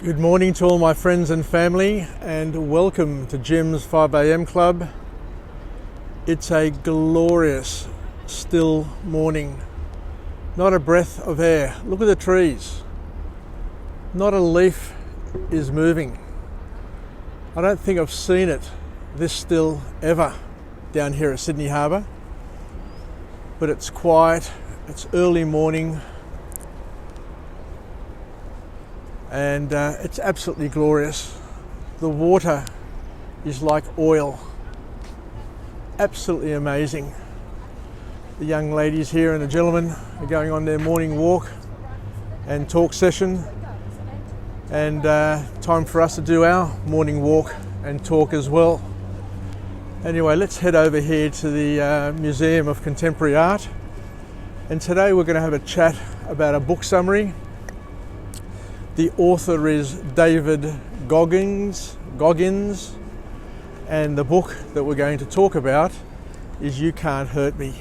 Good morning to all my friends and family, and welcome to Jim's 5 a.m. Club. It's a glorious, still morning. Not a breath of air. Look at the trees. Not a leaf is moving. I don't think I've seen it this still ever down here at Sydney Harbour. But it's quiet, it's early morning, and it's absolutely glorious. The water is like oil. Absolutely amazing. The young ladies here and the gentlemen are going on their morning walk and talk session, and time for us to do our morning walk and talk as well. Anyway, let's head over here to the Museum of Contemporary Art, and today we're going to have a chat about a book summary. The author is David Goggins, and the book that we're going to talk about is You Can't Hurt Me.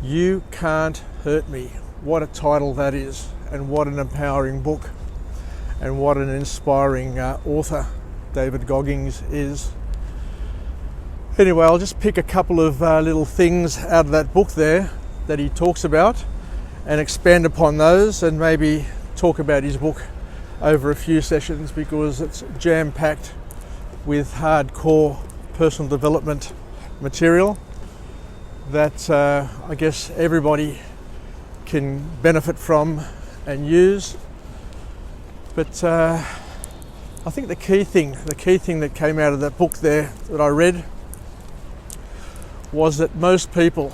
You Can't Hurt Me. What a title that is, and what an empowering book, and what an inspiring author David Goggins is. Anyway, I'll just pick a couple of little things out of that book there that he talks about and expand upon those, and maybe talk about his book over a few sessions, because it's jam-packed with hardcore personal development material that I guess everybody can benefit from and use. But I think the key thing that came out of that book there that I read was that most people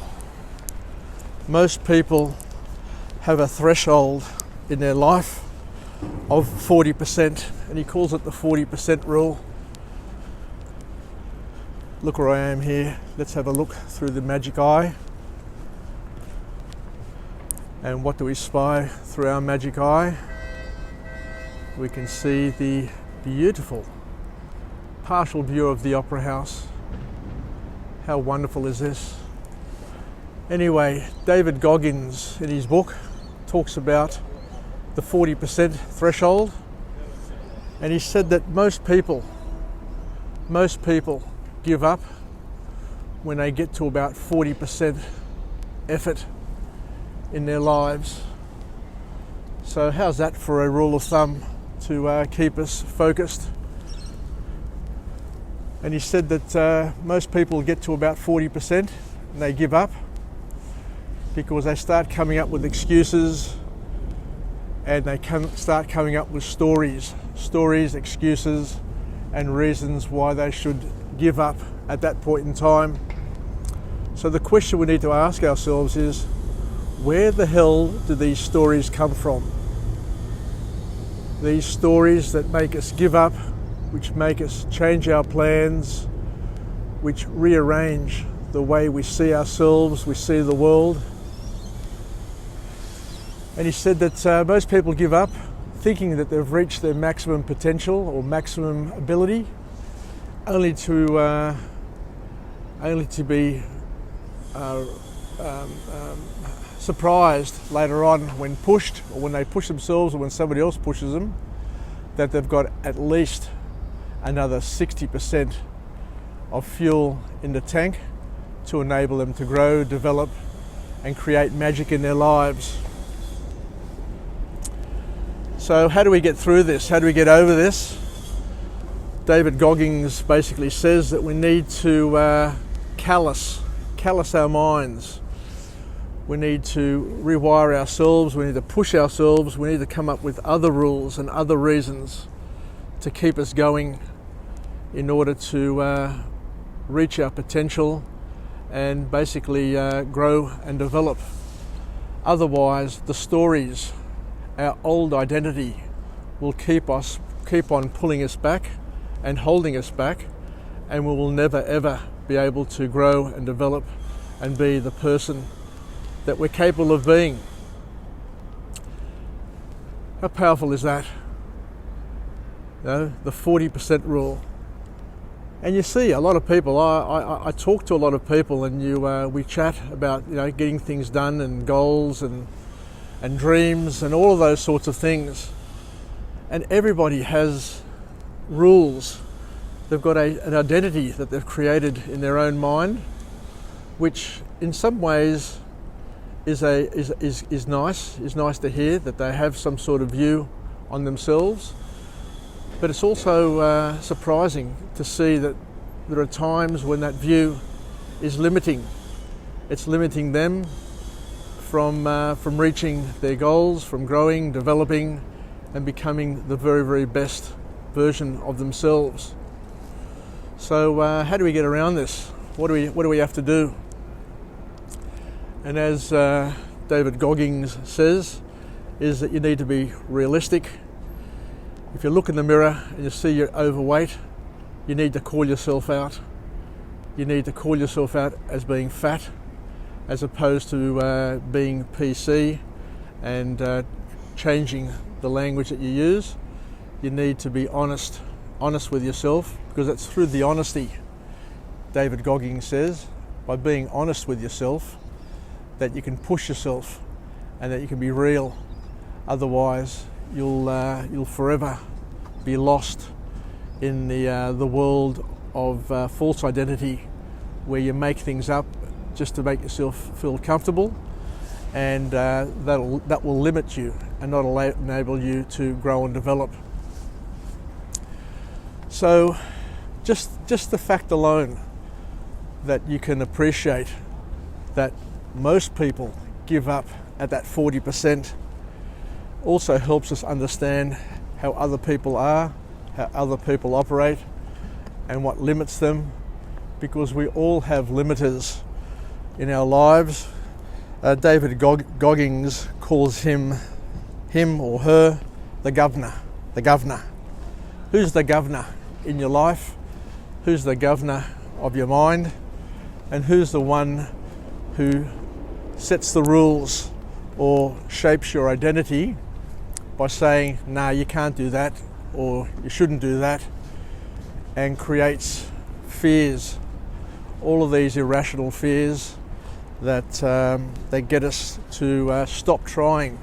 have a threshold in their life of 40%, and he calls it the 40% rule. Look where I am here. Let's have a look through the magic eye. And what do we spy through our magic eye? We can see the beautiful partial view of the Opera House. How wonderful is this? Anyway, David Goggins in his book talks about the 40% threshold, and he said that most people give up when they get to about 40% effort in their lives. So how's that for a rule of thumb to keep us focused? And he said that most people get to about 40% and they give up because they start coming up with excuses, and they start coming up with stories, excuses, and reasons why they should give up at that point in time. So the question we need to ask ourselves is, where the hell do these stories come from? These stories that make us give up, which make us change our plans, which rearrange the way we see ourselves, we see the world. And he said that most people give up thinking that they've reached their maximum potential or maximum ability, only to be surprised later on when pushed, or when they push themselves, or when somebody else pushes them, that they've got at least another 60% of fuel in the tank to enable them to grow, develop, and create magic in their lives. So how do we get through this? How do we get over this? David Goggins basically says that we need to callous our minds. We need to rewire ourselves, we need to push ourselves, we need to come up with other rules and other reasons to keep us going in order to reach our potential and basically grow and develop. Otherwise, the stories, our old identity, will keep on pulling us back and holding us back, and we will never ever be able to grow and develop and be the person that we're capable of being. How powerful is that? You know, the 40% rule. And you see a lot of people, I talk to a lot of people, and we chat about getting things done and goals and dreams and all of those sorts of things. And everybody has rules. They've got an identity that they've created in their own mind, which in some ways is nice to hear, that they have some sort of view on themselves. But it's also surprising to see that there are times when that view is limiting. It's limiting them from reaching their goals, from growing, developing, and becoming the very, very best version of themselves. So how do we get around this? What do we have to do? And as David Goggins says, is that you need to be realistic. If you look in the mirror and you see you're overweight, you need to call yourself out. You need to call yourself out as being fat, as opposed to being PC and changing the language that you use. You need to be honest with yourself, because it's through the honesty, David Goggins says, by being honest with yourself, that you can push yourself and that you can be real. Otherwise, you'll forever be lost in the world of false identity, where you make things up just to make yourself feel comfortable, and that will limit you and not enable you to grow and develop. So just the fact alone that you can appreciate that most people give up at that 40% also helps us understand how other people are, how other people operate, and what limits them, because we all have limiters in our lives. David Goggins calls him or her the governor. The governor. Who's the governor in your life? Who's the governor of your mind? And who's the one who sets the rules or shapes your identity by saying, nah, you can't do that, or you shouldn't do that, and creates fears, all of these irrational fears that they get us to stop trying,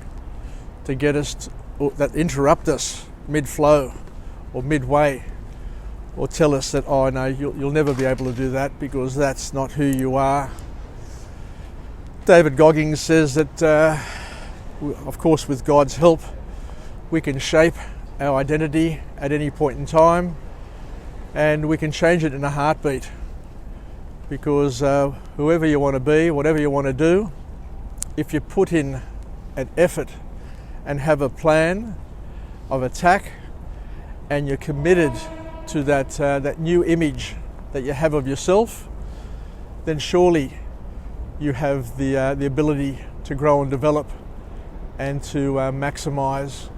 to get us that interrupt us mid-flow or midway, or tell us that, oh no, you'll never be able to do that because that's not who you are. David Goggins says that, of course, with God's help, we can shape our identity at any point in time, and we can change it in a heartbeat, because whoever you want to be, whatever you want to do, if you put in an effort and have a plan of attack, and you're committed to that new image that you have of yourself, then surely you have the ability to grow and develop and to maximize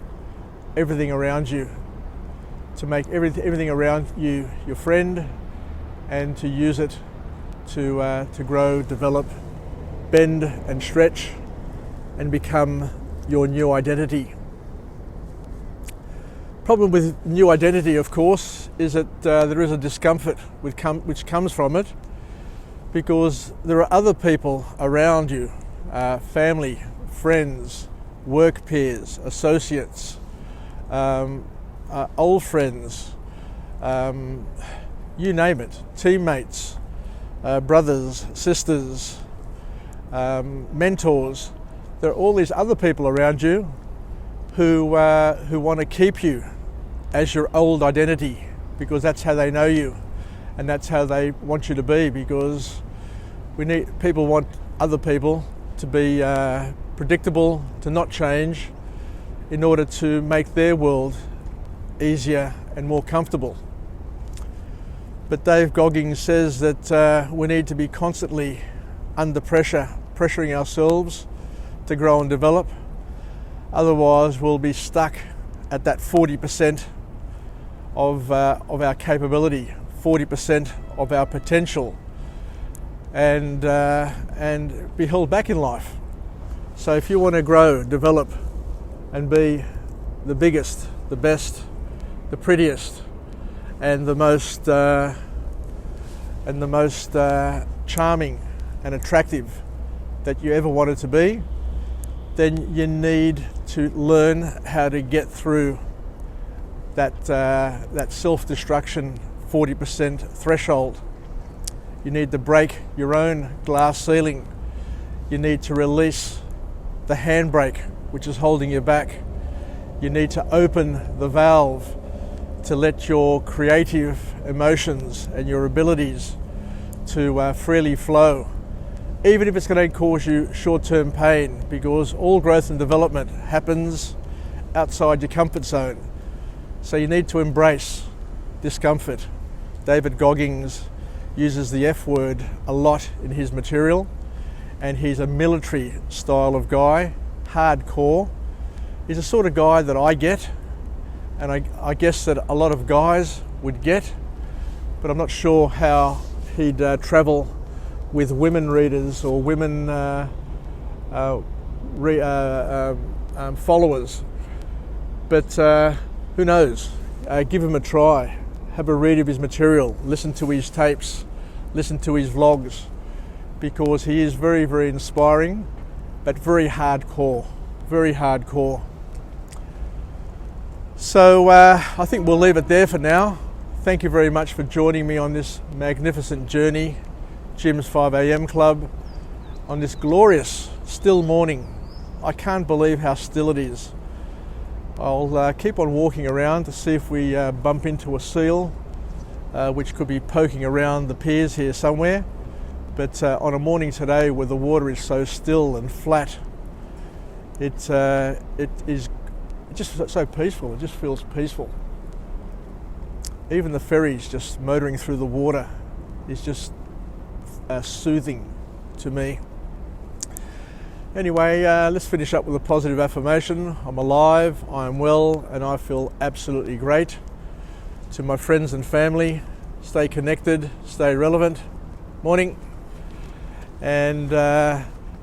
everything around you, to make everything around you your friend, and to use it to grow, develop, bend and stretch and become your new identity. Problem with new identity, of course, is that there is a discomfort which comes from it, because there are other people around you, family, friends, work peers, associates, old friends, you name it, teammates, brothers, sisters, mentors. There are all these other people around you who want to keep you as your old identity, because that's how they know you and that's how they want you to be, because people want other people to be predictable, to not change, in order to make their world easier and more comfortable. But Dave Goggins says that we need to be constantly under pressure, pressuring ourselves to grow and develop. Otherwise, we'll be stuck at that 40% of our capability, 40% of our potential, and be held back in life. So if you want to grow, develop, and be the biggest, the best, the prettiest, and the most charming and attractive that you ever wanted to be, then you need to learn how to get through that self-destruction 40% threshold. You need to break your own glass ceiling. You need to release the handbrake which is holding you back. You need to open the valve to let your creative emotions and your abilities to freely flow, even if it's going to cause you short-term pain, because all growth and development happens outside your comfort zone. So you need to embrace discomfort. David Goggins uses the F word a lot in his material, and he's a military style of guy, hardcore. He's the sort of guy that I get, and I guess that a lot of guys would get, but I'm not sure how he'd travel with women readers or women followers. But who knows? Give him a try. Have a read of his material, listen to his tapes, listen to his vlogs, because he is very, very inspiring, but very hardcore, very hardcore. So I think we'll leave it there for now. Thank you very much for joining me on this magnificent journey, Jim's 5 a.m. Club, on this glorious, still morning. I can't believe how still it is. I'll keep on walking around to see if we bump into a seal, which could be poking around the piers here somewhere. But on a morning today where the water is so still and flat, it is just so peaceful. It just feels peaceful. Even the ferries just motoring through the water is just soothing to me. Anyway, let's finish up with a positive affirmation. I'm alive, I'm well, and I feel absolutely great. To my friends and family, stay connected, stay relevant. Morning. And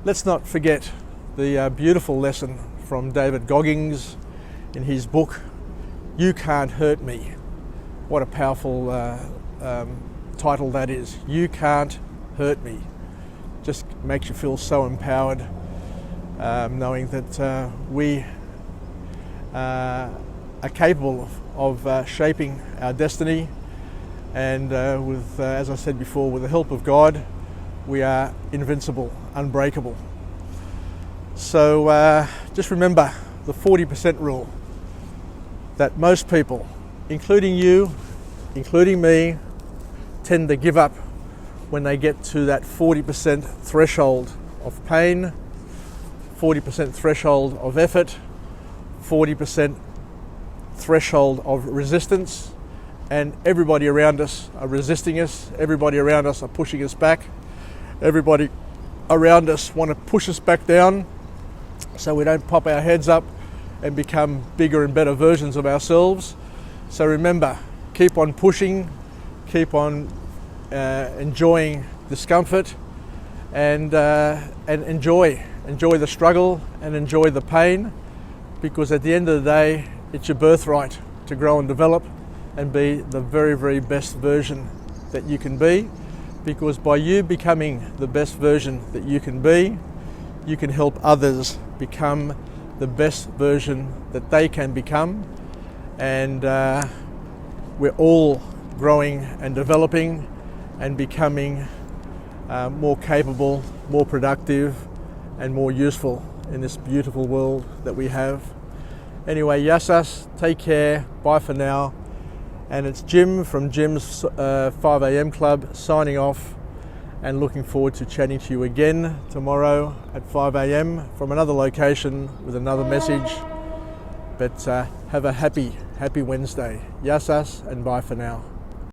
let's not forget the beautiful lesson from David Goggins in his book, You Can't Hurt Me. What a powerful title that is. You Can't Hurt Me. Just makes you feel so empowered, knowing that we are capable of shaping our destiny, and with, as I said before, with the help of God, we are invincible, unbreakable. So just remember the 40% rule, that most people, including you, including me, tend to give up when they get to that 40% threshold of pain, 40% threshold of effort, 40% threshold of resistance, and everybody around us are resisting us, everybody around us are pushing us back, everybody around us want to push us back down so we don't pop our heads up and become bigger and better versions of ourselves. So remember, keep on pushing, keep on enjoying discomfort, and enjoy the struggle and enjoy the pain, because at the end of the day, it's your birthright to grow and develop and be the very, very best version that you can be, because by you becoming the best version that you can be, you can help others become the best version that they can become, and we're all growing and developing and becoming more capable, more productive, and more useful in this beautiful world that we have. Anyway, yasas, take care, bye for now. And it's Jim from Jim's 5 a.m. Club signing off, and looking forward to chatting to you again tomorrow at 5 a.m. from another location with another message. But have a happy Wednesday. Yasas and bye for now.